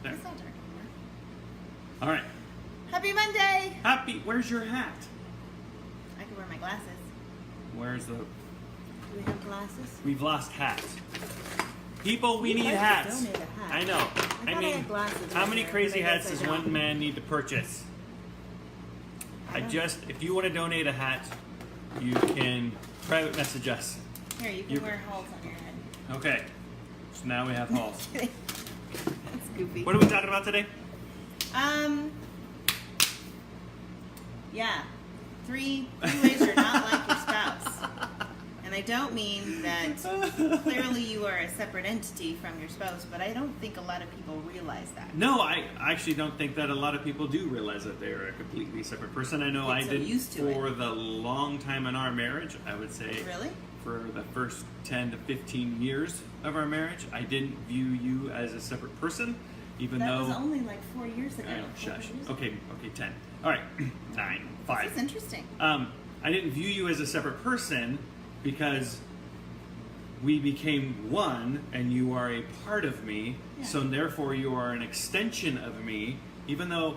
There. It's not dark anymore. All right. Happy Monday! Where's your hat? I can wear my glasses. Where's the... Do we have glasses? We've lost hats. People, we You'd need like to hats. donate a hat. I know. I thought I had glasses how right many there, crazy but I hats guess does I one don't. man need to purchase? I don't. If you want to donate a hat, you can private message us. Here, you can wear halls on your head. Okay. So now we have halls. That's goofy. What are we talking about today? Yeah. Three ways you're not like your spouse. And I don't mean that clearly you are a separate entity from your spouse, but I don't think a lot of people realize that. No, I actually don't think that a lot of people do realize that they're a completely separate person. I know Get I so did used to for the long time in our marriage. I would say Really? for the first 10 to 15 years of our marriage, I didn't view you as a separate person, even That though... was only like 4 years ago. I know, 4 shush. years Okay, 10. All right, 9, 5. This is interesting. I didn't view you as a separate person because we became one and you are a part of me, Yeah. so therefore you are an extension of me, even though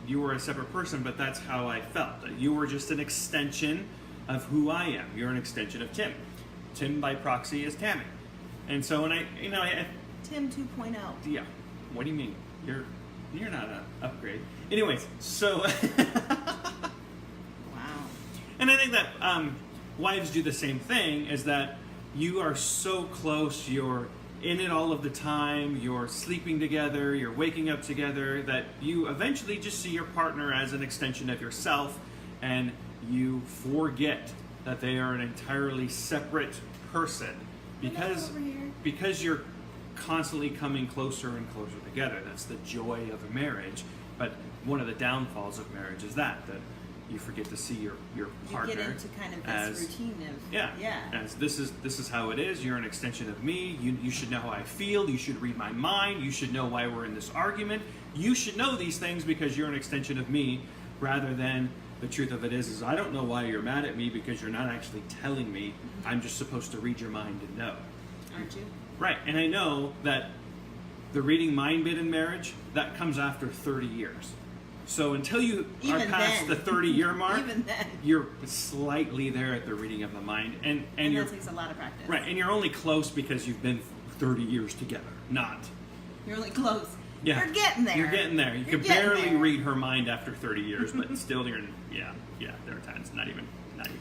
you were a separate person, but that's how I felt. That you were just an extension of who I am. You're an extension of Tim. Tim by proxy is Tammy. And so when I Tim 2.0. yeah, what do you mean? You're not an upgrade. Anyways, so Wow. and I think that wives do the same thing, is that you are so close, you're in it all of the time, you're sleeping together, you're waking up together, that you eventually just see your partner as an extension of yourself, and you forget that they are an entirely separate person Over here. because you're constantly coming closer and closer together. That's the joy of a marriage. But one of the downfalls of marriage is that you forget to see your partner You get into kind of this as routine of yeah, yeah. as this is how it is. You're an extension of me. You should know how I feel. You should read my mind. You should know why we're in this argument. You should know these things because you're an extension of me, rather than the truth of it is I don't know why you're mad at me because you're not actually telling me. I'm just supposed to read your mind and know. Aren't you? Right, and I know that the reading mind bit in marriage, that comes after 30 years. So until you are Even past then. the 30-year mark, Even then. you're slightly there at the reading of the mind. And you're that takes a lot of practice. right, and you're only close because you've been 30 years together, not. You're only close. Yeah. You're getting there. You're getting there. You You're can getting barely there. read her mind after 30 years, but still you're, yeah, there are times not even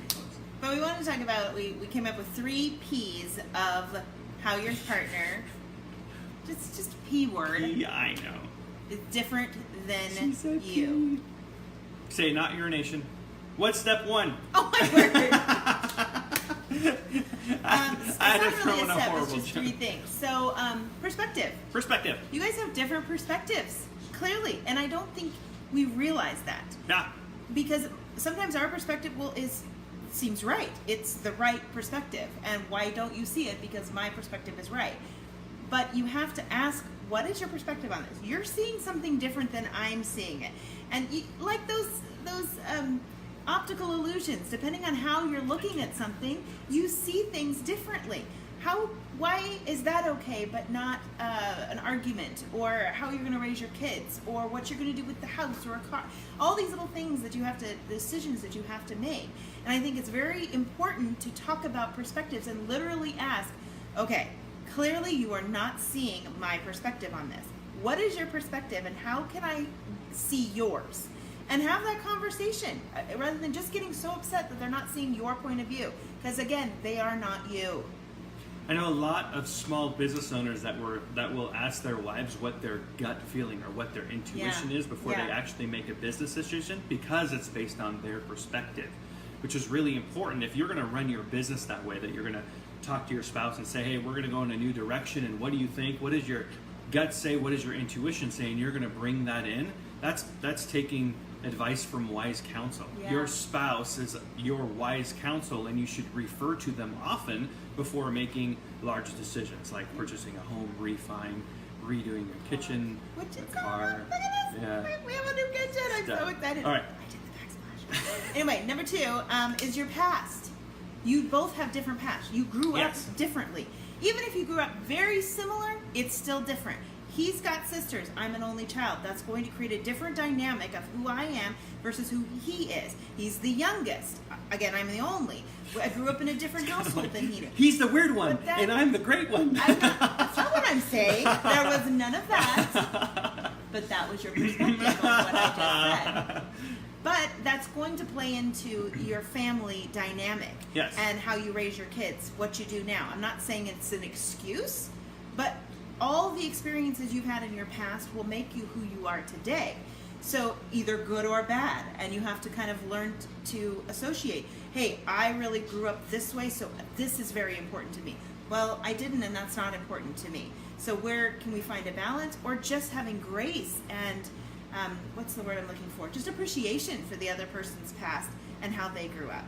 close. But we wanted to talk about, we came up with 3 P's of how your partner, just a P word, Yeah, I know. is different than She said you. Say not urination. What's step 1? Oh my word. It's I had to not throw really in a a step, it's horrible just 3 joke. things. So, perspective. Perspective. You guys have different perspectives, clearly, and I don't think we realize that. Yeah. Because sometimes our perspective seems right. It's the right perspective. And why don't you see it? Because my perspective is right. But you have to ask, what is your perspective on this? You're seeing something different than I'm seeing it. And like those optical illusions, depending on how you're looking at something, you see things differently. Why is that okay, but not an argument, or how you're going to raise your kids, or what you're going to do with the house or a car? All these little things that decisions that you have to make. And I think it's very important to talk about perspectives and literally ask, okay, clearly you are not seeing my perspective on this. What is your perspective, and how can I see yours? And have that conversation rather than just getting so upset that they're not seeing your point of view. Because again, they are not you. I know a lot of small business owners that will ask their wives what their gut feeling or what their intuition is before they actually make a business decision, because it's based on their perspective, which is really important. If you're going to run your business that way, that you're going to talk to your spouse and say, hey, we're going to go in a new direction, and what do you think? What does your gut say? What does your intuition say? And you're going to bring that in. That's taking advice from wise counsel. Yeah. Your spouse is your wise counsel, and you should refer to them often before making large decisions like purchasing a home, redoing your kitchen, Which a is car. Look at this. Yeah. We have a new kitchen. I'm so excited. All right. I did the backsplash. Anyway, number 2 is your past. You both have different pasts. You grew Yes. up differently. Even if you grew up very similar, it's still different. He's got sisters. I'm an only child. That's going to create a different dynamic of who I am versus who he is. He's the youngest. Again, I'm the only. I grew up in a different household than he did. He's the weird one, and I'm the great one. That's not what I'm saying. There was none of that. But that was your perspective on what I just said. But that's going to play into your family dynamic. Yes. And how you raise your kids, what you do now. I'm not saying it's an excuse, but all the experiences you've had in your past will make you who you are today. So either good or bad, and you have to kind of learn to associate. Hey, I really grew up this way, so this is very important to me. Well, I didn't, and that's not important to me. So where can we find a balance, or just having grace and what's the word I'm looking for? Just appreciation for the other person's past and how they grew up.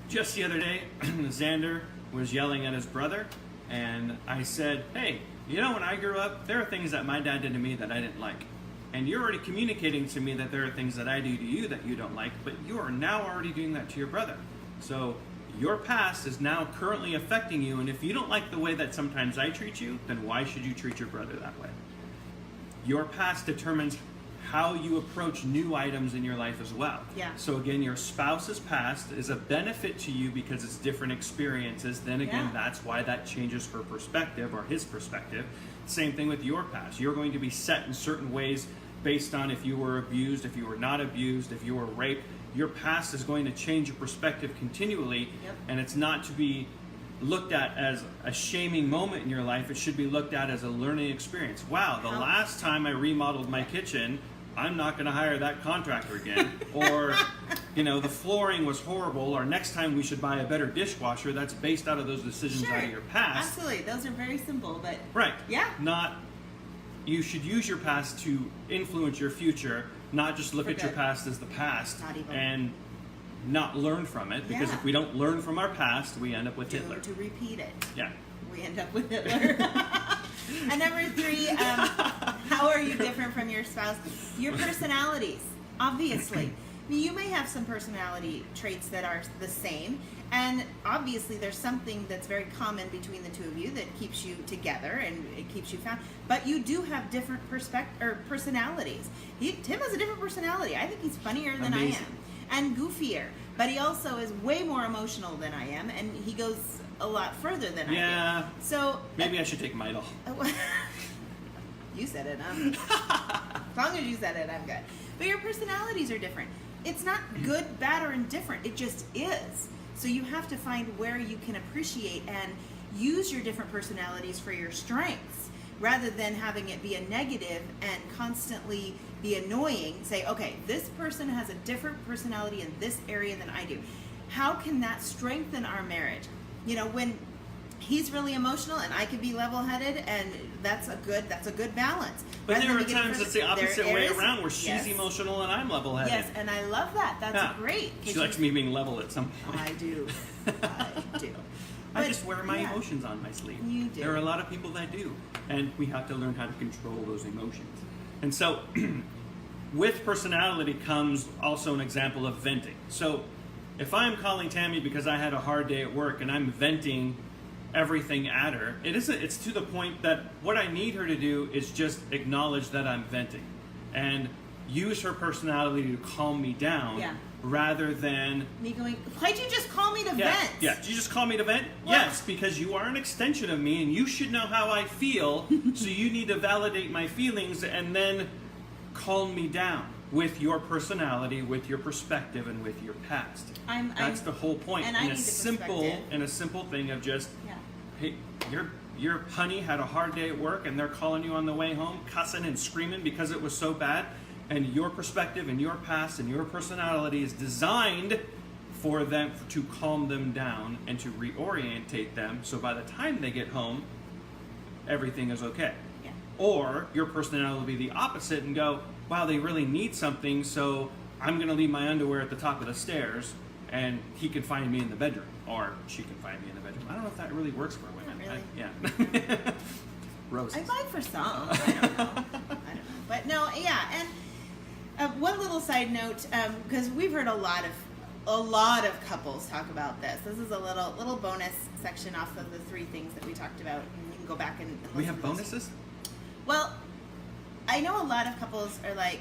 Just the other day, Xander was yelling at his brother, and I said, hey, you know, when I grew up, there are things that my dad did to me that I didn't like. And you're already communicating to me that there are things that I do to you that you don't like, but you are now already doing that to your brother. So your past is now currently affecting you, and if you don't like the way that sometimes I treat you, then why should you treat your brother that way? Your past determines how you approach new items in your life as well. Yeah. So again, your spouse's past is a benefit to you because it's different experiences. Then again, that's why that changes her perspective or his perspective. Same thing with your past. You're going to be set in certain ways based on if you were abused, if you were not abused, if you were raped. Your past is going to change your perspective continually, and it's not to be looked at as a shaming moment in your life. It should be looked at as a learning experience. Wow, the last time I remodeled my kitchen, I'm not going to hire that contractor again. Or, you know, the flooring was horrible, or next time we should buy a better dishwasher. That's based out of those decisions out of your past. Absolutely. Those are very simple, but... Right. Yeah. Not... You should use your past to influence your future, not just look at your past as the past and not learn from it. Because if we don't learn from our past, we end up with Hitler. To repeat it. Yeah. We end up with Hitler. And number 3, how are you different from your spouse? Your personalities, obviously. I mean, you may have some personality traits that are the same, and obviously there's something that's very common between the two of you that keeps you together and it keeps you found. But you do have different personalities. Tim has a different personality. I think he's funnier than I am, and goofier. But he also is way more emotional than I am, and he goes a lot further than I do. Yeah. So maybe I should take Midol. You said it. As long as you said it, I'm good. But your personalities are different. It's not good, bad, or indifferent. It just is. So you have to find where you can appreciate and use your different personalities for your strengths, rather than having it be a negative and constantly be annoying. Say, okay, this person has a different personality in this area than I do. How can that strengthen our marriage? You know, when he's really emotional and I can be level-headed, and that's a good balance. But there are times it's the opposite way around, where she's emotional and I'm level-headed. Yes, and I love that. That's great. She likes me being level at some point. I do. I do. I just wear my emotions on my sleeve. You do. There are a lot of people that do, and we have to learn how to control those emotions. And so, with personality comes also an example of venting. So, if I'm calling Tammy because I had a hard day at work and I'm venting everything at her, it's to the point that what I need her to do is just acknowledge that I'm venting and use her personality to calm me down, rather than me going, why'd you just call me to vent? Yeah, did you just call me to vent? What? Yes, because you are an extension of me and you should know how I feel, so you need to validate my feelings and then calm me down with your personality, with your perspective, and with your past. That's the whole point. And a simple thing of just, hey, your honey had a hard day at work and they're calling you on the way home, cussing and screaming because it was so bad, and your perspective and your past and your personality is designed for them to calm them down and to reorientate them, so by the time they get home, everything is okay. Yeah. Or your personality will be the opposite and go, wow, they really need something, so I'm going to leave my underwear at the top of the stairs and he can find me in the bedroom, or she can find me in the bedroom. I don't know if that really works for women. Really? Roses. I buy for some. I don't know. But no, and one little side note, because we've heard a lot of couples talk about this. This is a little bonus section off of the 3 things that we talked about, and you can go back and listen we have to those. bonuses? Well, I know a lot of couples are like,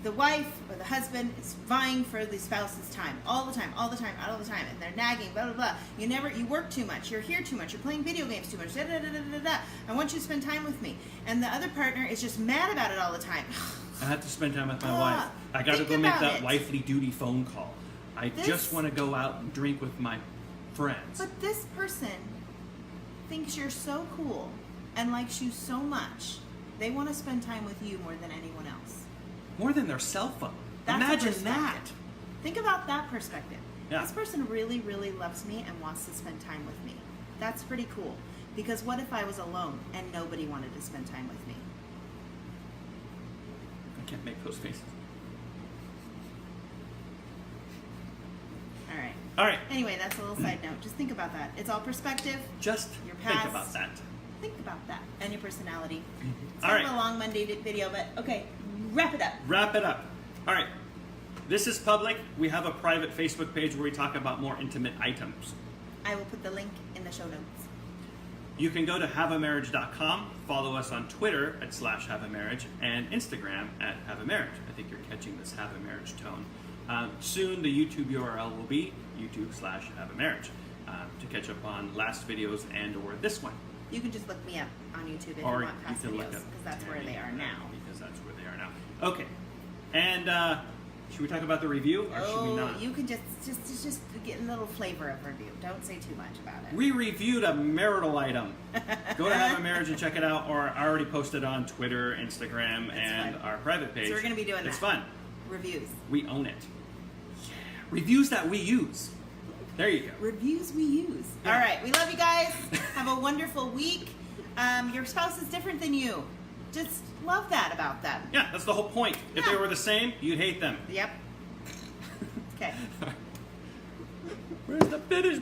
the wife or the husband is vying for the spouse's time all the time, and they're nagging, blah blah blah. You work too much, you're here too much, you're playing video games too much, da da da da da da. I want you to spend time with me, and the other partner is just mad about it all the time. I have to spend time with my wife. I got to go make that wifely duty phone call. I just want to go out and drink with my friends. But this person thinks you're so cool and likes you so much, they want to spend time with you more than anyone else. More than their cell phone. That's Imagine that. Think about that perspective. Yeah. This person really, really loves me and wants to spend time with me. That's pretty cool. Because what if I was alone and nobody wanted to spend time with me? I can't make those faces. All right. Anyway, that's a little side note. Just think about that. It's all perspective. Just your past. think about that. Think about that. And your personality. It's All kind right. of a long Monday video, but okay. Wrap it up. Wrap it up. All right. This is public. We have a private Facebook page where we talk about more intimate items. I will put the link in the show notes. You can go to haveamarriage.com, follow us on Twitter at /haveamarriage, and Instagram at haveamarriage. I think you're catching this have a marriage tone. Soon the YouTube URL will be YouTube/haveamarriage to catch up on last videos and or this one. You can just look me up on YouTube if Or you want past you can look videos, up because that's where Tammy they are now. Because that's where they are now. Okay. And should we talk about the review or should we not? You can just get a little flavor of review. Don't say too much about it. We reviewed a marital item. Go to Have a Marriage and check it out, or I already posted on Twitter, Instagram, and our private page. So we're going to be doing that. It's fun. Reviews. We own it. Yeah. Reviews that we use. There you go. Reviews we use. Yeah. All right. We love you guys. Have a wonderful week. Your spouse is different than you. Just love that about them. Yeah, that's the whole point. If they Yeah. were the same, you'd hate them. Yep. Okay. Where's the finish